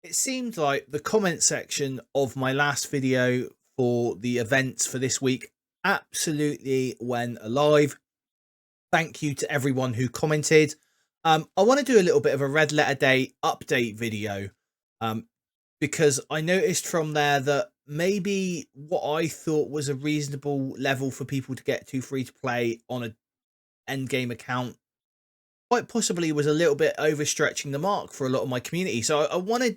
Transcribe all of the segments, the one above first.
It seemed like the comment section of my last video for the events for this week absolutely went alive. Thank you to everyone who commented. I want to do a little bit of a red letter day update video um, because I noticed from there that maybe what I thought was a reasonable level for people to get to free to play on an end game account quite possibly was a little bit overstretching the mark for a lot of my community. So I want to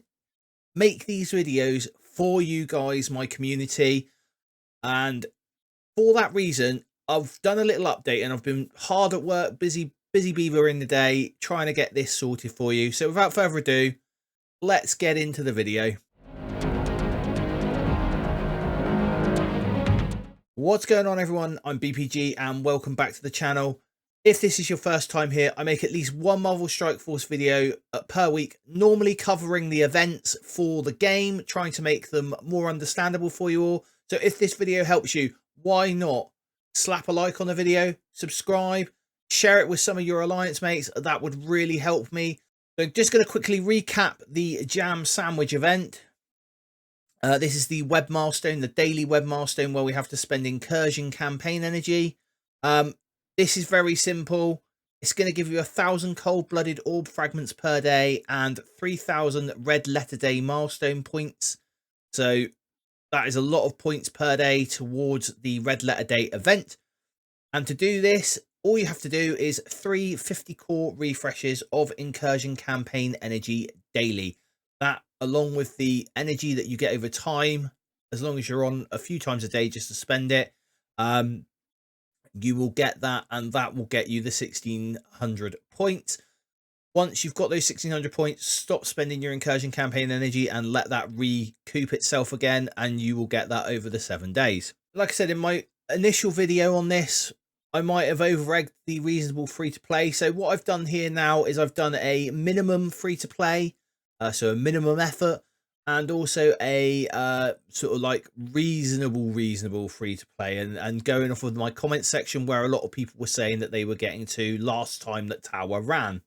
make these videos for you guys, my community, and for that reason I've done a little update and I've been hard at work, busy beaver in the day trying to get this sorted for you. So without further ado, let's get into the video. What's going on, everyone? I'm BPG and welcome back to the channel. If this is your first time here, I make at least one Marvel Strike Force video per week, normally covering the events for the game, trying to make them more understandable for you all. So if this video helps you, why not slap a like on the video, subscribe, share it with some of your alliance mates. That would really help me. So just going to quickly recap the Jam Sandwich event. This is the web milestone, the daily web milestone, where we have to spend incursion campaign energy. This is very simple. It's going to give you 1,000 cold-blooded orb fragments per day and 3,000 red letter day milestone points. So that is a lot of points per day towards the red letter day event. And to do this, all you have to do is 3 50 core refreshes of incursion campaign energy daily. That, along with the energy that you get over time, as long as you're on a few times a day just to spend it, you will get that, and that will get you the 1,600 points. Once you've got those 1,600 points, stop spending your incursion campaign energy and let that recoup itself again, and you will get that over the 7 days. Like I said in my initial video on this, I might have over-egged the reasonable free-to-play. So what I've done here now is I've done a minimum free-to-play, so a minimum effort, and also a sort of like reasonable free to play, and going off of my comment section where a lot of people were saying that they were getting to last time that Tower ran.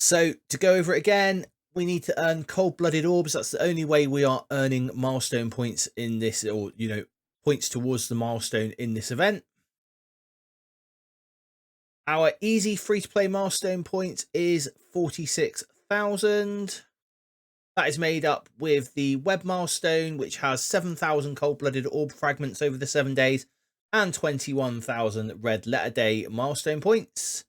So to go over it again, we need to earn cold-blooded orbs. That's the only way we are earning milestone points in this, or points towards the milestone in this event. Our easy free-to-play milestone point is 46,000. That is made up with the web milestone, which has 7,000 cold-blooded orb fragments over the 7 days and 21,000 red letter day milestone points.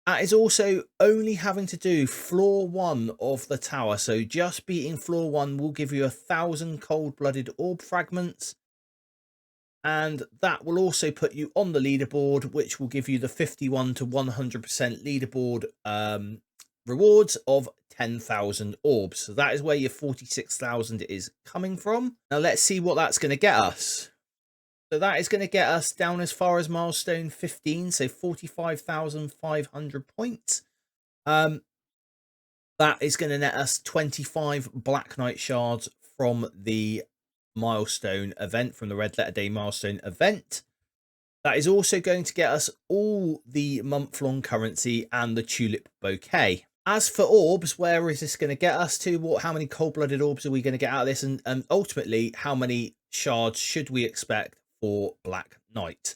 That is also only having to do floor 1 of the tower. So just beating floor 1 will give you 1,000 cold-blooded orb fragments. And that will also put you on the leaderboard, which will give you the 51 to 100% leaderboard rewards of 10,000 orbs. So that is where your 46,000 is coming from. Now let's see what that's going to get us. So that is going to get us down as far as milestone 15, so 45,500 points. That is going to net us 25 Black Knight shards from the milestone event, from the red letter day milestone event. That is also going to get us all the month-long currency and the tulip bouquet. As for orbs, where is this going to get us to? How many cold-blooded orbs are we going to get out of this? And ultimately, how many shards should we expect for Black Knight?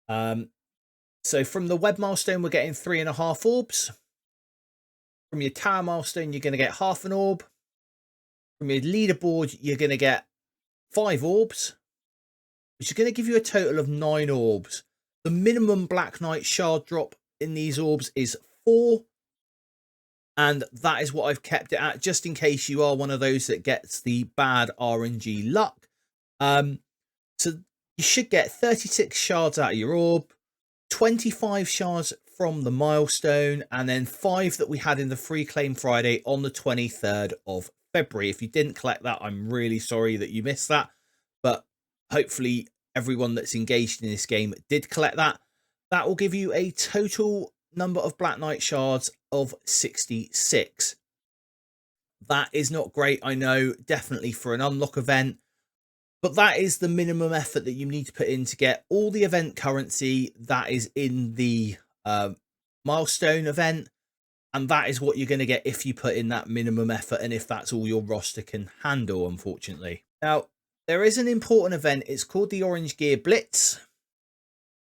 So from the web milestone, we're getting 3.5 orbs. From your tower milestone, you're going to get half an orb. From your leaderboard, you're going to get 5 orbs, which is going to give you a total of 9 orbs. The minimum Black Knight shard drop in these orbs is 4. And that is what I've kept it at, just in case you are one of those that gets the bad RNG luck. So you should get 36 shards out of your orb, 25 shards from the milestone, and then 5 that we had in the free claim Friday on the 23rd of February. If you didn't collect that, I'm really sorry that you missed that. But hopefully everyone that's engaged in this game did collect that. That will give you a total number of Black Knight shards of 66. That is not great, I know, definitely for an unlock event, but that is the minimum effort that you need to put in to get all the event currency that is in the milestone event, And that is what you're going to get if you put in that minimum effort and if that's all your roster can handle, unfortunately. Now, there is an important event. It's called the Orange Gear Blitz.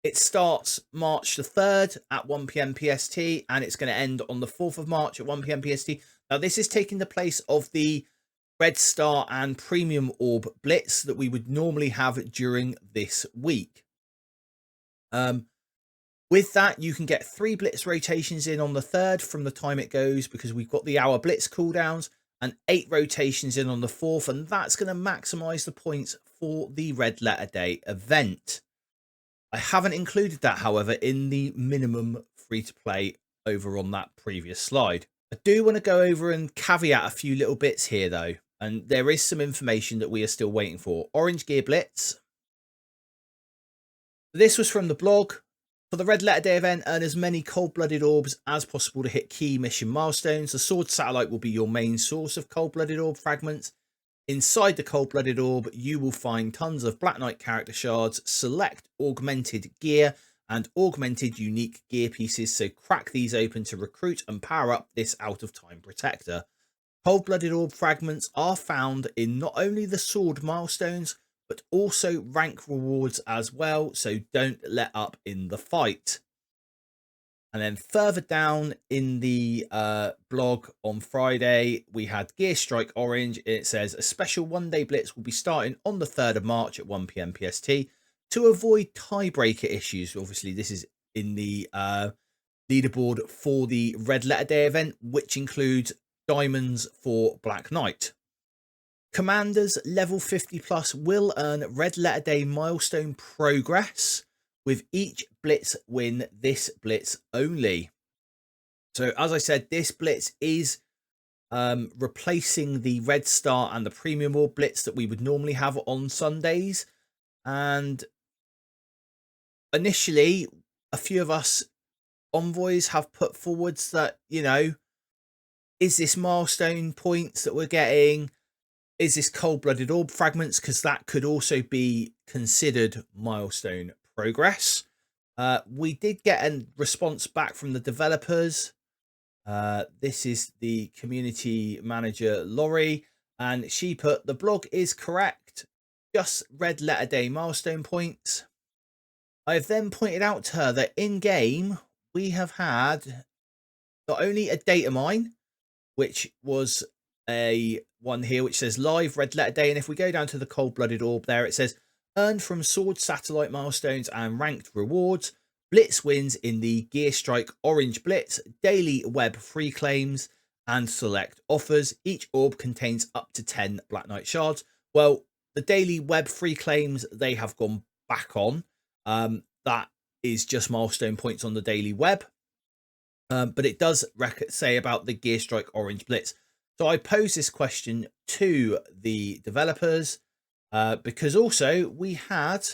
It starts March the 3rd at 1 p.m. PST, and it's going to end on the 4th of March at 1 p.m. PST. Now, this is taking the place of the Red Star and Premium Orb Blitz that we would normally have during this week. With that, you can get 3 Blitz rotations in on the 3rd from the time it goes, because we've got the hour Blitz cooldowns, and 8 rotations in on the 4th, and that's going to maximize the points for the Red Letter Day event. I haven't included that, however, in the minimum free-to-play over on that previous slide. I do want to go over and caveat a few little bits here, though, and there is some information that we are still waiting for. Orange Gear Blitz. This was from the blog. For the Red Letter Day event, earn as many cold-blooded orbs as possible to hit key mission milestones. The Sword Satellite will be your main source of cold-blooded orb fragments. Inside the cold-blooded orb, you will find tons of Black Knight character shards, select augmented gear, and augmented unique gear pieces, so crack these open to recruit and power up this out-of-time protector. Cold-blooded orb fragments are found in not only the sword milestones, but also rank rewards as well, so don't let up in the fight. And then further down in the blog on Friday, we had Gear Strike Orange. It says a special one-day blitz will be starting on the 3rd of March at 1 p.m. PST to avoid tiebreaker issues. Obviously, this is in the leaderboard for the Red Letter Day event, which includes diamonds for Black Knight. Commanders level 50 plus will earn Red Letter Day milestone progress with each blitz win this blitz only. So as I said, this blitz is replacing the Red Star and the Premium Orb blitz that we would normally have on Sundays. And initially, a few of us envoys have put forwards that, you know, is this milestone points that we're getting? Is this cold-blooded orb fragments? Because that could also be considered milestone progress. We did get a response back from the developers. This is the community manager, Laurie, and she put, the blog is correct, just Red Letter Day milestone points. I have then pointed out to her that in-game, we have had not only a data mine, which was a one here which says live Red Letter Day, and if we go down to the cold-blooded orb there, it says earned from sword satellite milestones and ranked rewards, blitz wins in the Gear Strike Orange Blitz, daily web free claims, and select offers. Each orb contains up to 10 Black Knight shards. Well, the daily web free claims, they have gone back on. That is just milestone points on the daily web. But it does say about the Gear Strike Orange Blitz. So I posed this question to the developers because also we had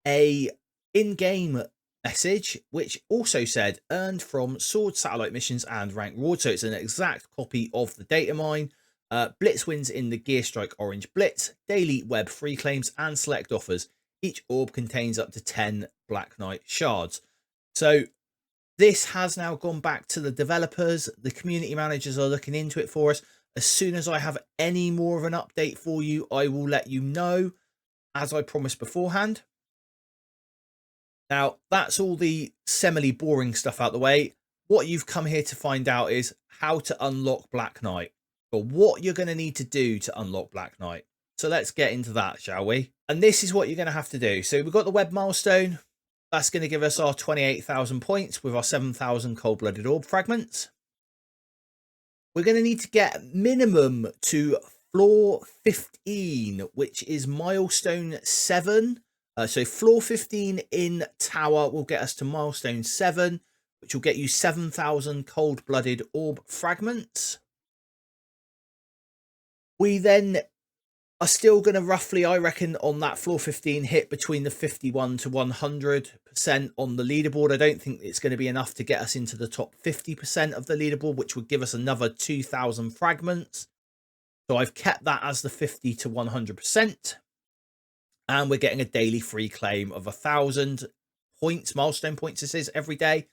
a in-game message which also said earned from sword satellite missions and rank rewards. So it's an exact copy of the data mine. Blitz wins in the Gear Strike Orange Blitz, daily web free claims, and select offers. Each orb contains up to 10 Black Knight shards. So this has now gone back to the developers. The community managers are looking into it for us. As soon as I have any more of an update for you, I will let you know, as I promised beforehand. Now, that's all the semi-boring stuff out the way. What you've come here to find out is how to unlock Black Knight, or what you're going to need to do to unlock Black Knight. So let's get into that, shall we? And this is what you're going to have to do. So we've got the web milestone. That's going to give us our 28,000 points with our 7,000 cold-blooded orb fragments. We're going to need to get minimum to floor 15, which is milestone 7. So floor 15 in tower will get us to milestone 7, which will get you 7,000 cold-blooded orb fragments. We then are still going to roughly, I reckon, on that floor 15 hit between the 51 to 100% on the leaderboard. I don't think it's going to be enough to get us into the top 50% of the leaderboard, which would give us another 2,000 fragments. So I've kept that as the 50 to 100%. And we're getting a daily free claim of 1,000 points, milestone points this is every day.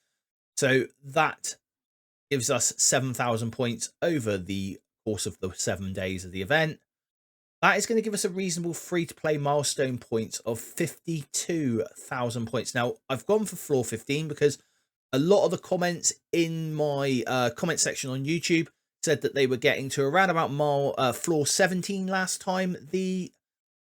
So that gives us 7,000 points over the course of the 7 days of the event. That is going to give us a reasonable free-to-play milestone points of 52,000 points. Now, I've gone for floor 15 because a lot of the comments in my comment section on YouTube said that they were getting to around about floor 17 last time the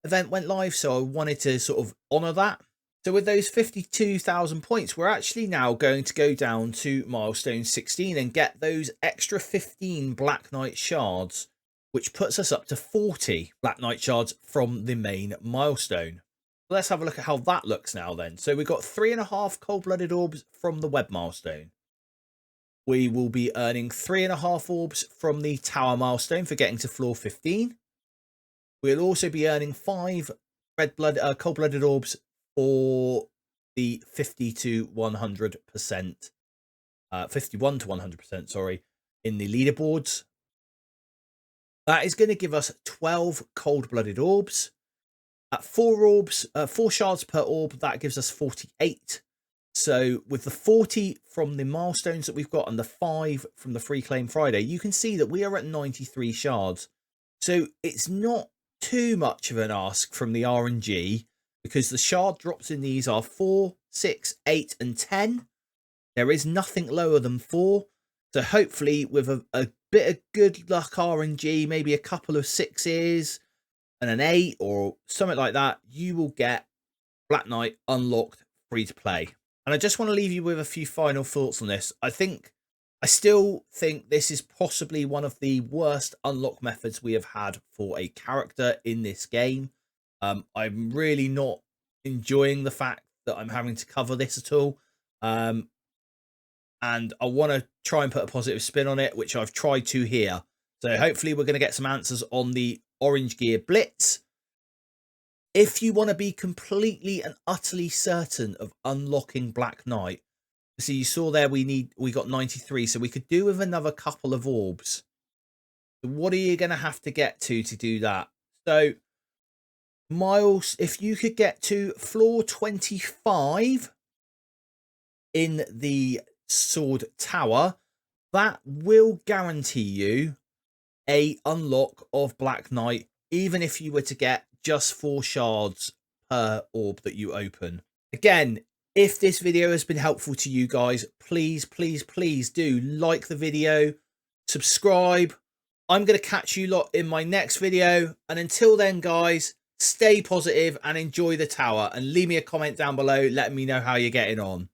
event went live. So I wanted to sort of honor that. So with those 52,000 points, we're actually now going to go down to milestone 16 and get those extra 15 Black Knight shards, which puts us up to 40 Black Knight shards from the main milestone. Let's have a look at how that looks now then. So we've got 3.5 cold-blooded orbs from the web milestone. We will be earning 3.5 orbs from the tower milestone for getting to floor 15. We'll also be earning 5 cold-blooded orbs for the 50 to 100%, 51 to 100%, sorry, in the leaderboards. That is going to give us 12 cold-blooded orbs. At 4 shards per orb, that gives us 48. So with the 40 from the milestones that we've got and the 5 from the Free Claim Friday, you can see that we are at 93 shards. So it's not too much of an ask from the RNG, because the shard drops in these are 4, 6, 8, and 10. There is nothing lower than 4. So hopefully with a bit of good luck RNG, maybe a couple of 6s and an 8 or something like that, you will get Black Knight unlocked free to play. And I just want to leave you with a few final thoughts on this. I still think this is possibly one of the worst unlock methods we have had for a character in this game. I'm really not enjoying the fact that I'm having to cover this at all. And I want to try and put a positive spin on it, which I've tried to here. So hopefully we're going to get some answers on the Orange Gear Blitz. If you want to be completely and utterly certain of unlocking Black Knight, so you saw there we got 93, so we could do with another couple of orbs. So what are you going to have to get to do that? So Miles, if you could get to floor 25 in the Sword Tower, that will guarantee you a unlock of Black Knight, even if you were to get just 4 shards per orb that you open. Again, if this video has been helpful to you guys, please, please, please do like the video, subscribe. I'm going to catch you lot in my next video. And until then, guys, stay positive and enjoy the tower, and leave me a comment down below letting me know how you're getting on.